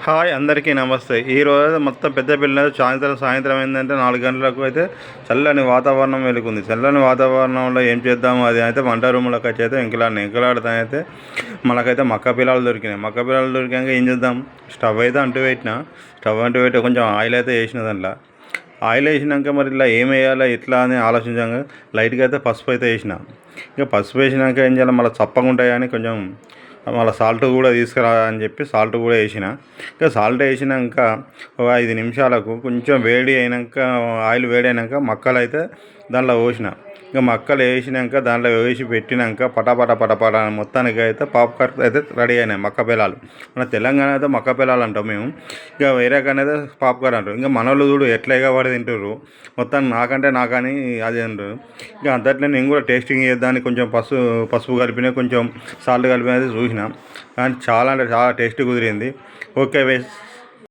Hi అందరికీ నమస్తే. ఈరోజు మొత్తం పెద్దపల్లి సాయంత్రం ఏంటంటే 4 గంటలకు అయితే చల్లని వాతావరణం వెలుగుంది. చల్లని వాతావరణంలో ఏం చేద్దాము అది అయితే వంట రూమ్లోకి అయితే ఎంకలాడితే మనకైతే మక్క పిల్లలు దొరికినాయి. మక్క పిల్లలు దొరికాక ఏం చేద్దాం, స్టవ్ అంటూ పెట్టి కొంచెం ఆయిల్ అయితే వేసిన దాంట్లో. ఆయిల్ వేసినాక మరి ఇలా ఏం వేయాలి ఎట్లా అని ఆలోచించాక లైట్గా అయితే పసుపు అయితే వేసిన. ఇక పసుపు వేసినాక ఏం చేయాలి, మళ్ళీ చప్పగా ఉంటాయని కొంచెం మళ్ళీ సాల్ట్ కూడా తీసుకురా అని చెప్పి సాల్ట్ కూడా వేసిన. ఇక సాల్ట్ వేసినాక ఒక 5 నిమిషాలకు కొంచెం ఆయిల్ వేడి అయినాక మక్కలు అయితే దాంట్లో పోసిన. ఇక మక్కలు వేసినాక దాంట్లో వేసి పెట్టినాక పటపట మొత్తానికి అయితే పాప్కార్న్ అయితే రెడీ అయినాయి. మక్క పిల్లలు మన తెలంగాణ అయితే మక్క పిల్లలు అంటాం మేము, ఇక వేరే కానీ అయితే పాప్కార్న్ అంటారు. ఇంకా మనోళ్ళు చూడు ఎట్లా ఎగబడి తింటారు, మొత్తం నాకని అది అంటారు. ఇక అంతట్లే నేను కూడా టేస్టింగ్ చేద్దానికి కొంచెం పసుపు కలిపిన, కొంచెం సాల్ట్ కలిపినది చూసిన, కానీ చాలా అంటే చాలా టేస్టీ కుదిరింది. ఓకే వేస్.